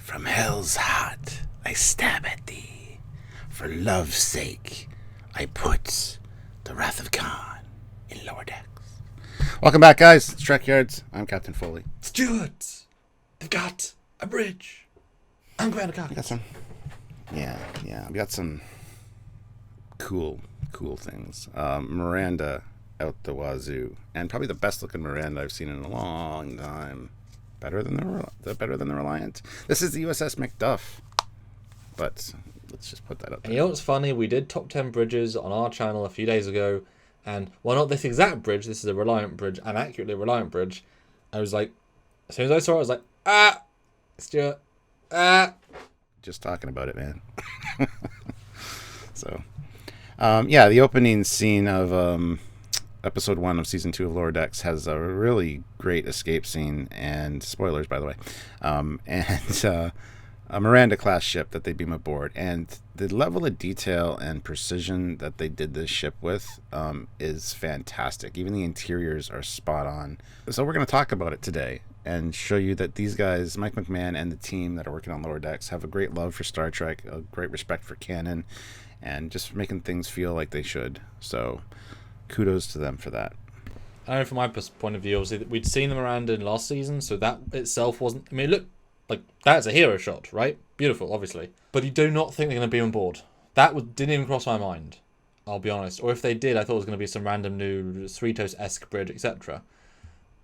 From hell's heart I stab at thee. For love's sake I put the wrath of Khan in lower decks. Welcome back, guys. It's Trekyards. I'm Captain Foley. Stewards, they've got a bridge. I'm Commander Cox. We got some. Yeah. We got some cool things. Miranda out the wazoo, and probably the best looking Miranda I've seen in a long time. Better than the Reliant. This is the USS Macduff. But let's just put that up there. And you know what's funny? We did top 10 bridges on our channel a few days ago, and well, not this exact bridge. This is a Reliant bridge, an accurately Reliant bridge. I was like, as soon as I saw it, I was like, Stuart, Just talking about it, man. So, the opening scene of episode 1 of season 2 of Lower Decks has a really great escape scene, and spoilers, by the way, and a Miranda class ship that they beam aboard, and the level of detail and precision that they did this ship with is fantastic. Even the interiors are spot on. So we're going to talk about it today and show you that these guys, Mike McMahon and the team that are working on Lower Decks, have a great love for Star Trek, a great respect for canon, and just making things feel like they should. So kudos to them for that. I know from my point of view, obviously, we'd seen the Miranda in last season, so that itself wasn't... I mean, look, like, that's a hero shot, right? Beautiful, obviously. But you do not think they're going to be on board. Didn't even cross my mind, I'll be honest. Or if they did, I thought it was going to be some random new Cerritos-esque bridge, etc.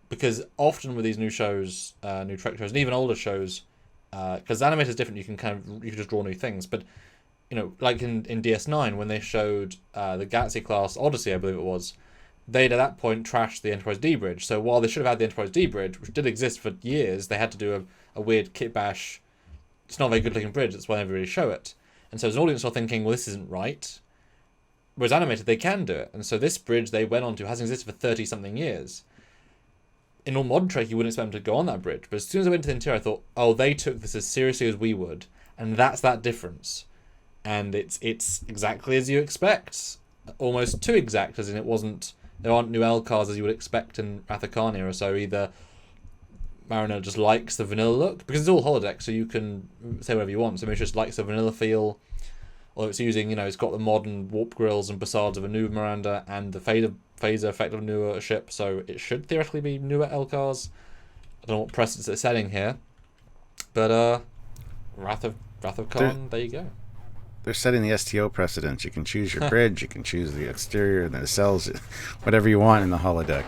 Because often with these new shows, new Trek shows, and even older shows, because animator is different, you can just draw new things. But, you know, like in DS9, when they showed the Galaxy-class Odyssey, I believe it was, they'd at that point trashed the Enterprise D bridge. So while they should have had the Enterprise D bridge, which did exist for years, they had to do a weird kit bash. It's not a very good looking bridge, that's why they never really show it. And so as an audience, you're thinking, well, this isn't right. Whereas animated, they can do it. And so this bridge they went on to has existed for 30 something years. In all modern Trek, you wouldn't expect them to go on that bridge. But as soon as I went to the interior, I thought, oh, they took this as seriously as we would. And that's that difference. And it's exactly as you expect. Almost too exact, as in there aren't new LCARs as you would expect in Wrath of Khan era. So either Mariner just likes the vanilla look, because it's all holodeck, so you can say whatever you want. So maybe it just likes the vanilla feel, or it's using, it's got the modern warp grills and facades of a new Miranda and the phaser effect of a newer ship, so it should theoretically be newer LCARs. I don't know what precedents they're setting here, but Wrath of Khan, there you go. They're setting the STO precedents. You can choose your bridge, you can choose the exterior, the cells, whatever you want in the holodeck.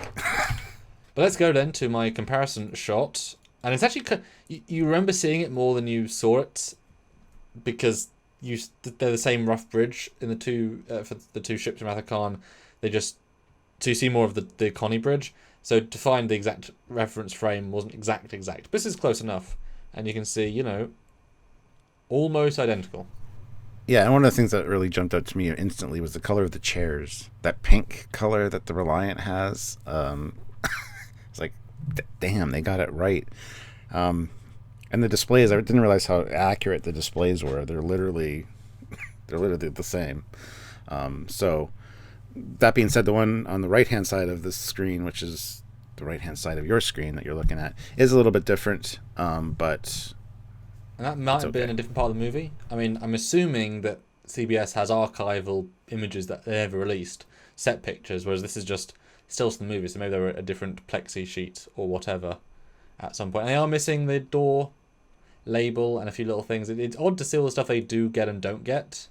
But let's go then to my comparison shot. And it's actually... You remember seeing it more than you saw it, because they're the same rough bridge in the two for the two ships in Wrath of Khan. So you see more of the Connie bridge. So to find the exact reference frame wasn't exact. But this is close enough. And you can see, almost identical. Yeah, and one of the things that really jumped out to me instantly was the color of the chairs. That pink color that the Reliant has. It's like, damn, they got it right. And the displays, I didn't realize how accurate the displays were. They're literally the same. So that being said, the one on the right-hand side of this screen, which is the right-hand side of your screen that you're looking at, is a little bit different, but... And that might have been a different part of the movie. I mean, I'm assuming that CBS has archival images that they ever released, set pictures, whereas this is just stills from the movie, so maybe there were a different plexi sheet or whatever at some point. And they are missing the door label and a few little things. It's odd to see all the stuff they do get and don't get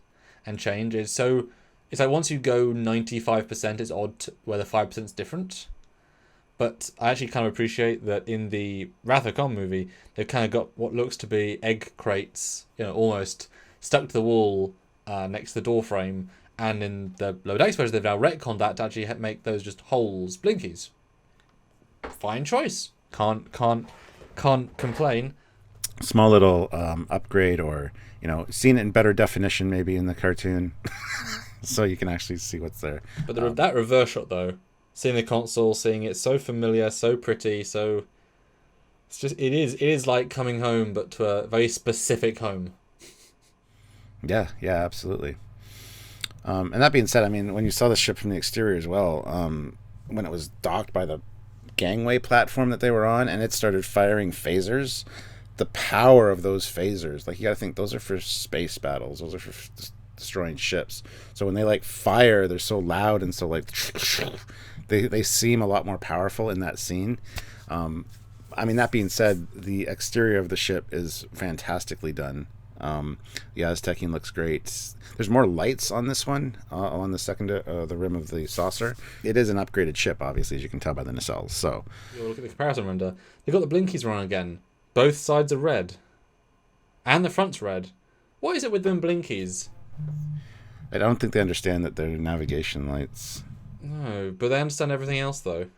and change. It's like once you go 95%, it's odd where the 5% is different. But I actually kind of appreciate that in the Wrath of Khan movie, they've kind of got what looks to be egg crates, almost stuck to the wall next to the door frame. And in the Lower Decks version, they've now retconned that to actually make those just holes, blinkies. Fine choice. Can't complain. Small little upgrade, or seen it in better definition maybe in the cartoon, so you can actually see what's there. But that reverse shot though, seeing the console, seeing it so familiar, so pretty, so it is like coming home, but to a very specific home. Yeah, absolutely. And that being said, I mean, when you saw the ship from the exterior as well, when it was docked by the gangway platform that they were on, and it started firing phasers, the power of those phasers. Like, you gotta think, those are for space battles. Those are for destroying ships. So when they like fire, they're so loud and so like they seem a lot more powerful in that scene. I mean, that being said, the exterior of the ship is fantastically done. The Aztecian looks great. There's more lights on this one, on the the rim of the saucer. It is an upgraded ship, obviously, as you can tell by the nacelles. So, look at the comparison render. They've got the blinkies wrong again. Both sides are red, and the front's red. What is it with them blinkies? I don't think they understand that they're navigation lights. No, but they understand everything else, though.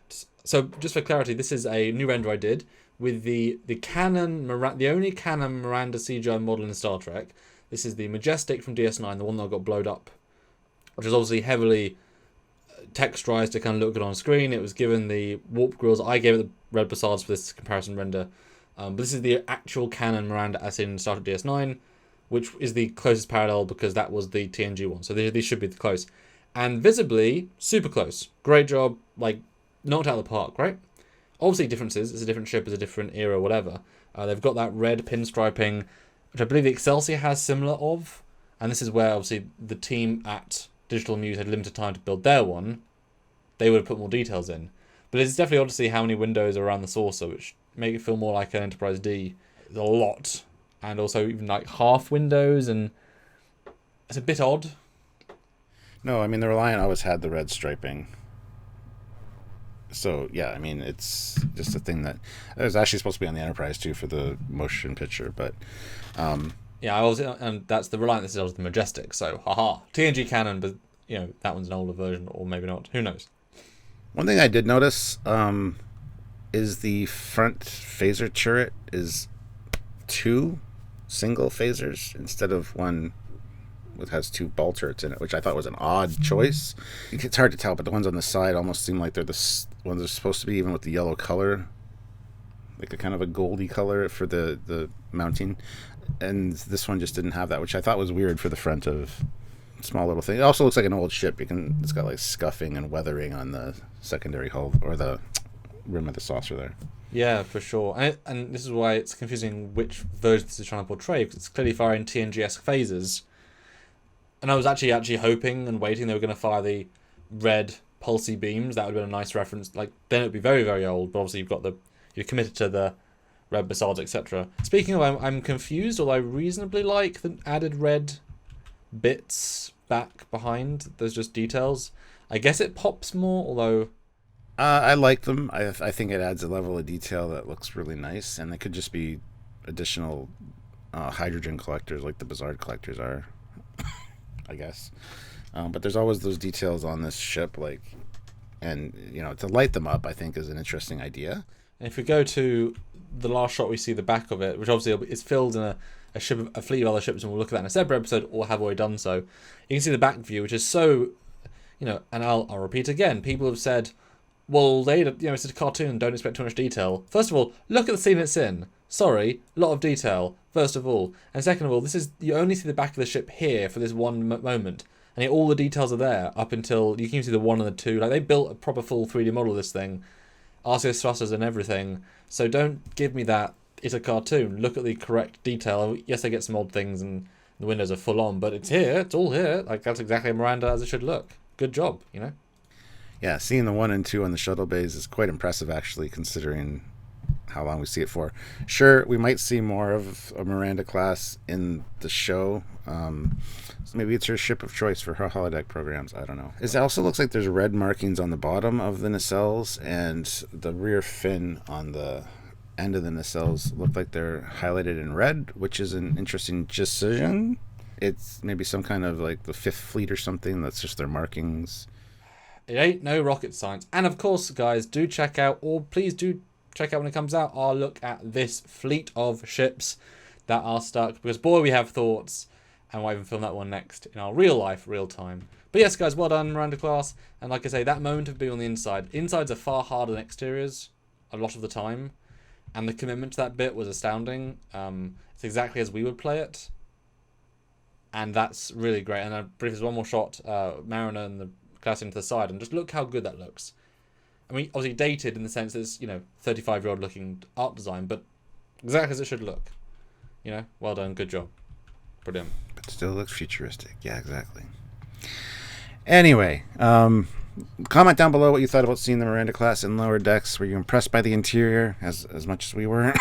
So, just for clarity, this is a new render I did with the canon, the only canon Miranda CGI model in Star Trek. This is the Majestic from DS9, the one that got blowed up, which is obviously heavily texturized to kind of look good on screen. It was given the warp grills. I gave it the red facades for this comparison render. But this is the actual canon Miranda as in Star Trek DS9, which is the closest parallel because that was the TNG one. So these should be the close. And visibly, super close. Great job. Like, knocked out of the park, right? Obviously differences. It's a different ship, it's a different era, whatever. They've got that red pinstriping, which I believe the Excelsior has similar of. And this is where, obviously, the team at Digital Muse had limited time to build their one. They would have put more details in. But it's definitely odd to see how many windows are around the saucer, which make it feel more like an Enterprise D. There's a lot. And also even like half windows, and it's a bit odd. No, I mean, the Reliant always had the red striping. So, yeah, I mean, it's just a thing that... It was actually supposed to be on the Enterprise, too, for the motion picture, but... Yeah, and that's the Reliant, this is the Majestic, so, haha. TNG canon, but, you know, that one's an older version, or maybe not. Who knows? One thing I did notice is the front phaser turret is 2 single phasers instead of one that has 2 ball turrets in it, which I thought was an odd choice. It's hard to tell, but the ones on the side almost seem like they're the ones they're supposed to be, even with the yellow color, like a kind of a goldy color for the mounting. And this one just didn't have that, which I thought was weird for the front of small little thing. It also looks like an old ship. It's got like scuffing and weathering on the secondary hull or the rim of the saucer there. Yeah, for sure. And this is why it's confusing which version this is trying to portray, because it's clearly firing TNG-esque phasers. And I was actually hoping and waiting they were going to fire the red pulsy beams. That would have been a nice reference. Like, then it would be very, very old, but obviously you're committed to the red bastards, etc. Speaking of, I'm confused, although I reasonably like the added red bits back behind. There's just details. I guess it pops more, although... I like them. I think it adds a level of detail that looks really nice, and they could just be additional hydrogen collectors like the Bizarre collectors are, I guess. But there's always those details on this ship, like, and to light them up, I think is an interesting idea. And if we go to the last shot, we see the back of it, which obviously is filled in a fleet of other ships, and we'll look at that in a separate episode, or have already done so. You can see the back view, which is so, and I'll repeat again. People have said, well, it's a cartoon, don't expect too much detail. First of all, look at the scene it's in. Sorry, a lot of detail, first of all. And second of all, you only see the back of the ship here for this one moment. And yet all the details are there up until, you can see the 1 and the 2. Like, they built a proper full 3D model of this thing. RCS thrusters and everything. So don't give me that, it's a cartoon. Look at the correct detail. Yes, they get some odd things and the windows are full on, but it's here, it's all here. Like, that's exactly Miranda as it should look. Good job, Yeah, seeing the 1 and 2 on the shuttle bays is quite impressive, actually, considering how long we see it for. Sure, we might see more of a Miranda class in the show. So maybe it's her ship of choice for her holodeck programs. I don't know. It also looks like there's red markings on the bottom of the nacelles, and the rear fin on the end of the nacelles look like they're highlighted in red, which is an interesting decision. It's maybe some kind of like the 5th Fleet or something. That's just their markings. It ain't no rocket science. And of course, guys, do check out, or please do check out when it comes out, our look at this fleet of ships that are stuck. Because, boy, we have thoughts. And we'll even film that one next in our real life, real time. But yes, guys, well done, Miranda class. And like I say, that moment of being on the inside. Insides are far harder than exteriors a lot of the time. And the commitment to that bit was astounding. It's exactly as we would play it. And that's really great. And I briefly, there's one more shot, Mariner and the class into the side, and just look how good that looks. I mean, obviously dated in the sense that it's 35-year-old looking art design, but exactly as it should look. You know, well done, good job, brilliant. But still looks futuristic. Yeah, exactly. Anyway, comment down below what you thought about seeing the Miranda class in Lower Decks. Were you impressed by the interior as much as we were?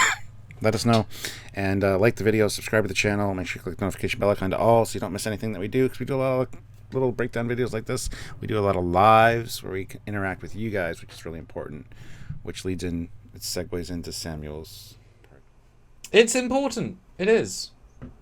Let us know. And like the video, subscribe to the channel. Make sure you click the notification bell icon to all so you don't miss anything that we do. Because we do a lot of little breakdown videos like this. We do a lot of lives where we can interact with you guys, which is really important. Which leads in, it segues into Samuel's part. It's important. It is.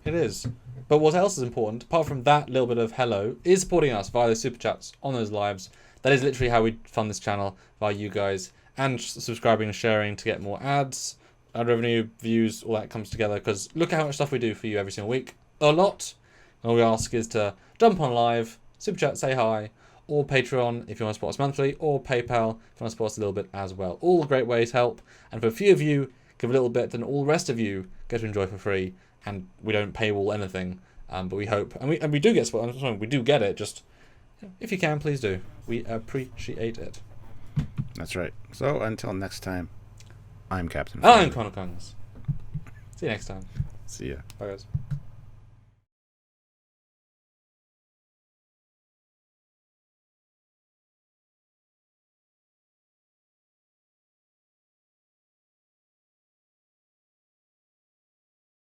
It is. But what else is important, apart from that little bit of hello, is supporting us via the super chats on those lives. That is literally how we fund this channel, via you guys, and subscribing and sharing to get more ads, ad revenue, views, all that comes together. Because look at how much stuff we do for you every single week. A lot. And all we ask is to jump on live, super chat, say hi, or Patreon if you want to support us monthly, or PayPal if you want to support us a little bit as well. All great ways help. And for a few of you, give a little bit, then all the rest of you get to enjoy for free. And we don't paywall anything, but we hope, and we do get support. We do get it. Just if you can, please do. We appreciate it. That's right. So until next time, I'm Captain. I'm Connor Kongs. See you next time. See ya. Bye, guys.